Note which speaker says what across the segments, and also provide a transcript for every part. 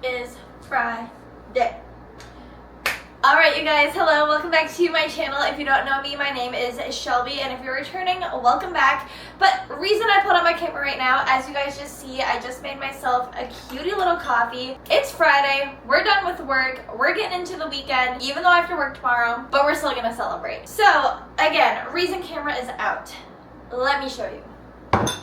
Speaker 1: is Friday. Alright you guys, hello, welcome back to my channel. If you don't know me, my name is Shelby, and if you're returning, welcome back. But reason I pulled out my camera right now, as you guys just see, I just made myself a cutie little coffee. It's Friday, we're done with work, we're getting into the weekend, even though I have to work tomorrow, but we're still gonna celebrate. So, again, reason camera is out. Let me show you.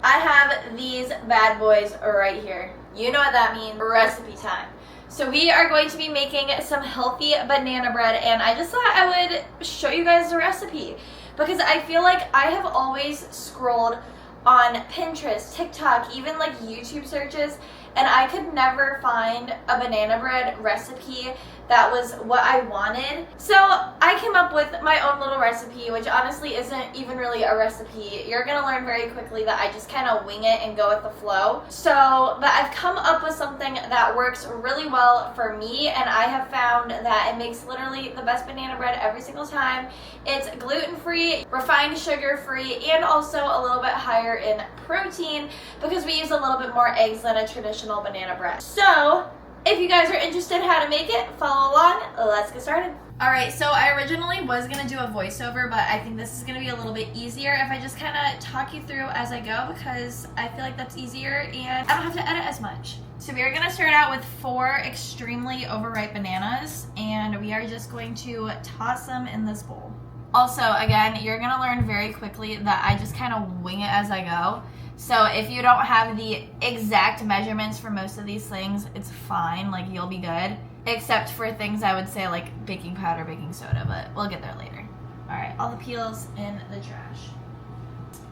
Speaker 1: I have these bad boys right here. You know what that means, recipe time. So we are going to be making some healthy banana bread, and I just thought I would show you guys the recipe because I feel like I have always scrolled on Pinterest, TikTok, even like YouTube searches, and I could never find a banana bread recipe that was what I wanted. So I came up with my own little recipe, which honestly isn't even really a recipe. You're gonna learn very quickly that I just kind of wing it and go with the flow. But I've come up with something that works really well for me, and I have found that it makes literally the best banana bread every single time. It's gluten-free, refined sugar-free, and also a little bit higher in protein because we use a little bit more eggs than a traditional banana bread. So if you guys are interested in how to make it, follow along. Let's get started. Alright, so I originally was going to do a voiceover, but I think this is going to be a little bit easier if I just kind of talk you through as I go because I feel like that's easier and I don't have to edit as much. So we are going to start out with 4 extremely overripe bananas, and we are just going to toss them in this bowl. Also, again, you're going to learn very quickly that I just kind of wing it as I go. So if you don't have the exact measurements for most of these things, it's fine, like you'll be good. Except for things I would say like baking powder, baking soda, but we'll get there later. Alright, all the peels in the trash.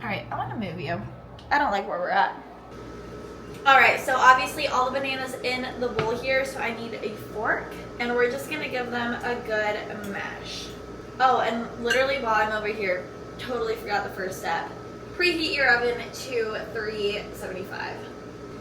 Speaker 1: Alright, I want to move you. I don't like where we're at. Alright, so obviously all the bananas in the bowl here, so I need a fork. And we're just going to give them a good mash. Oh, and literally while I'm over here, totally forgot the first step. Preheat your oven to 375.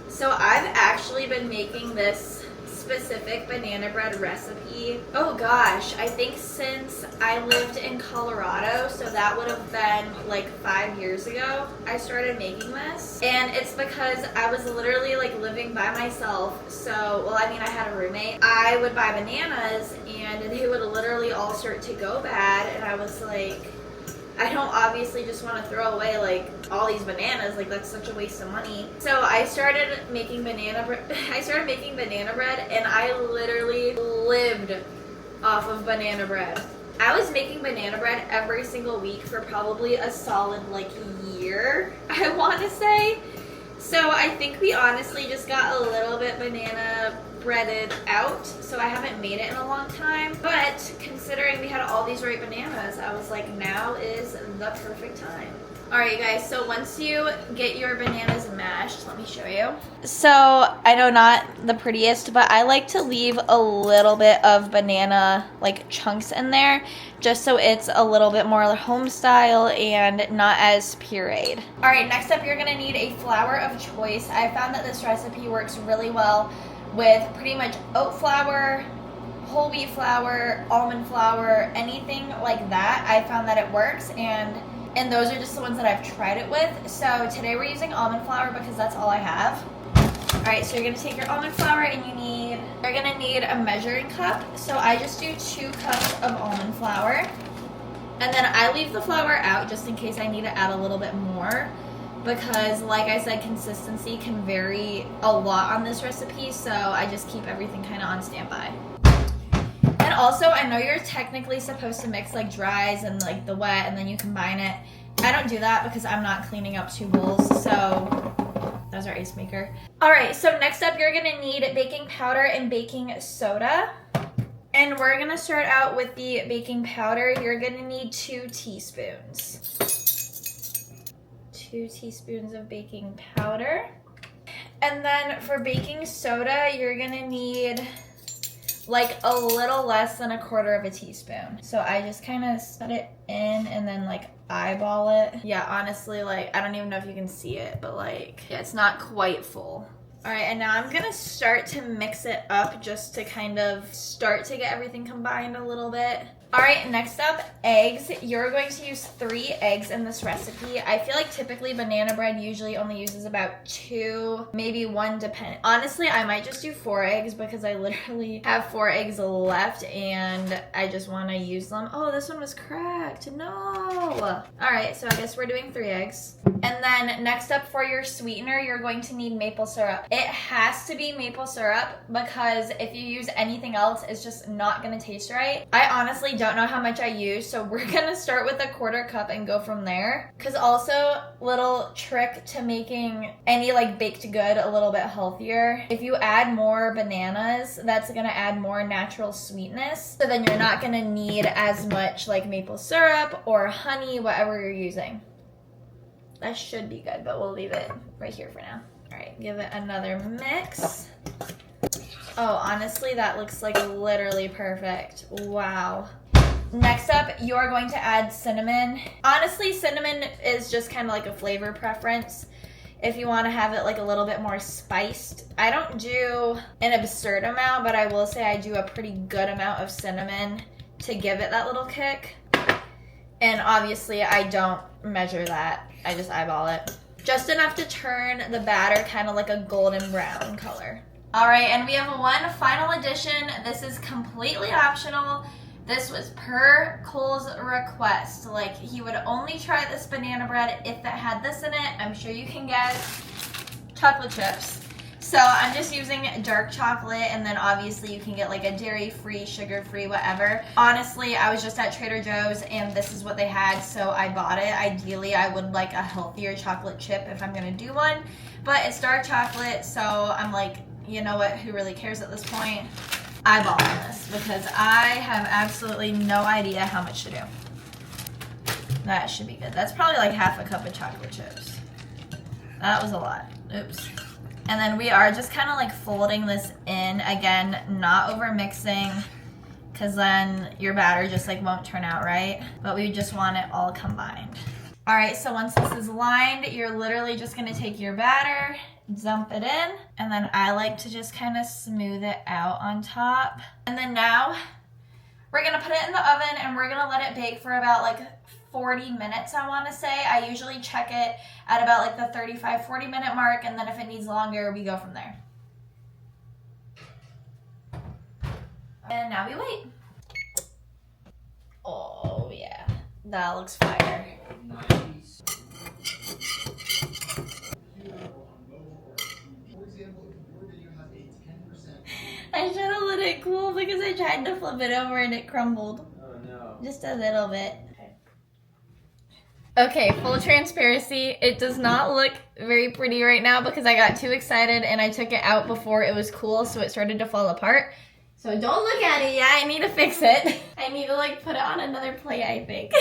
Speaker 1: So I've actually been making this specific banana bread recipe, oh gosh, I think since I lived in Colorado, so that would have been like 5 years ago I started making this. And it's because I was literally like living by myself. So, well, I mean, I had a roommate. I would buy bananas and they would literally all start to go bad, and I was like, I don't obviously just want to throw away like all these bananas, like that's such a waste of money. So I started making banana bread. And I literally lived off of banana bread. I was making banana bread every single week for probably a solid like year, I want to say. So I think we honestly just got a little bit banana breaded out, so I haven't made it in a long time. But considering we had all these ripe bananas, I was like, now is the perfect time. Alright you guys, so once you get your bananas mashed, let me show you. So I know not the prettiest, but I like to leave a little bit of banana like chunks in there just so it's a little bit more home style and not as pureed. Alright, next up you're going to need a flour of choice. I found that this recipe works really well with pretty much oat flour, whole wheat flour, almond flour, anything like that. I found that it works, and those are just the ones that I've tried it with. So today we're using almond flour because that's all I have. Alright, so you're going to take your almond flour and you're going to need a measuring cup. So I just do 2 cups of almond flour. And then I leave the flour out just in case I need to add a little bit more, because like I said, consistency can vary a lot on this recipe, so I just keep everything kind of on standby. And also, I know you're technically supposed to mix like dries and like the wet and then you combine it. I don't do that because I'm not cleaning up 2 bowls, so that's our ice maker. Alright, so next up you're going to need baking powder and baking soda. And we're going to start out with the baking powder. You're going to need 2 teaspoons. 2 teaspoons of baking powder. And then for baking soda, you're gonna need like a little less than 1/4 teaspoon. So I just kind of set it in and then like eyeball it. Yeah, honestly, like I don't even know if you can see it, but like, yeah, it's not quite full. All right, and now I'm gonna start to mix it up just to kind of start to get everything combined a little bit. All right, next up, eggs. You're going to use 3 eggs in this recipe. I feel like typically banana bread usually only uses about 2, maybe 1 depending. Honestly, I might just do 4 eggs because I literally have 4 eggs left and I just want to use them. Oh, this one was cracked. No. All right, so I guess we're doing 3 eggs. And then next up for your sweetener, you're going to need maple syrup. It has to be maple syrup because if you use anything else, it's just not going to taste right. I honestly don't know how much I use, so we're gonna start with a 1/4 cup and go from there. Because also, little trick to making any like baked good a little bit healthier, if you add more bananas, that's gonna add more natural sweetness, so then you're not gonna need as much like maple syrup or honey, whatever you're using. That should be good, but we'll leave it right here for now. All right, give it another mix. Oh, honestly, that looks like literally perfect. Wow. Next up, you are going to add cinnamon. Honestly, cinnamon is just kind of like a flavor preference. If you want to have it like a little bit more spiced. I don't do an absurd amount, but I will say I do a pretty good amount of cinnamon to give it that little kick. And obviously, I don't measure that. I just eyeball it. Just enough to turn the batter kind of like a golden brown color. All right, and we have one final addition. This is completely optional. This was per Cole's request. Like, he would only try this banana bread if it had this in it. I'm sure you can guess. Chocolate chips. So I'm just using dark chocolate, and then obviously you can get like a dairy-free, sugar-free, whatever. Honestly, I was just at Trader Joe's and this is what they had, so I bought it. Ideally, I would like a healthier chocolate chip if I'm gonna do one, but it's dark chocolate, so I'm like, you know what, who really cares at this point? Eyeballing this because I have absolutely no idea how much to do. That should be good. That's probably like half a cup of chocolate chips. That was a lot. Oops. And then we are just kind of like folding this in. Again, not over mixing because then your batter just like won't turn out right. But we just want it all combined. All right, so once this is lined, you're literally just gonna take your batter, dump it in, and then I like to just kind of smooth it out on top. And then now we're gonna put it in the oven and we're gonna let it bake for about like 40 minutes, I wanna say. I usually check it at about like the 35-40 minute mark, and then if it needs longer, we go from there. And now we wait. Oh yeah, that looks fire. Nice. I should have let it cool because I tried to flip it over and it crumbled. Oh no. Just a little bit. Okay, full transparency. It does not look very pretty right now because I got too excited and I took it out before it was cool, so it started to fall apart. So don't look at it yet. I need to fix it. I need to like put it on another plate, I think.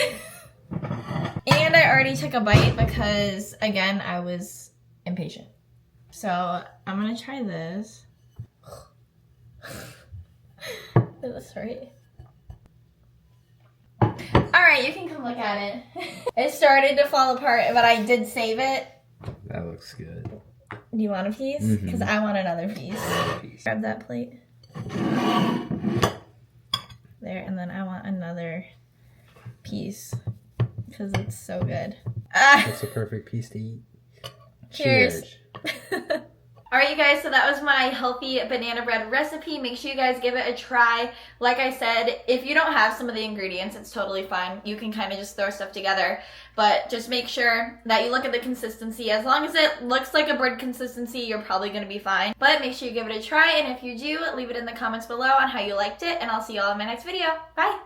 Speaker 1: And I already took a bite because, again, I was impatient. So I'm gonna try this. Is this right? Alright, you can come look at it. It started to fall apart, but I did save it.
Speaker 2: That looks good.
Speaker 1: Do you want a piece? Because I want another piece. Grab that plate. There, and then I want another piece. Because it's so good.
Speaker 2: That's a perfect piece to eat.
Speaker 1: Cheers. Alright, you guys, so that was my healthy banana bread recipe. Make sure you guys give it a try. Like I said, if you don't have some of the ingredients, it's totally fine. You can kind of just throw stuff together. But just make sure that you look at the consistency. As long as it looks like a bread consistency, you're probably going to be fine. But make sure you give it a try. And if you do, leave it in the comments below on how you liked it. And I'll see you all in my next video. Bye!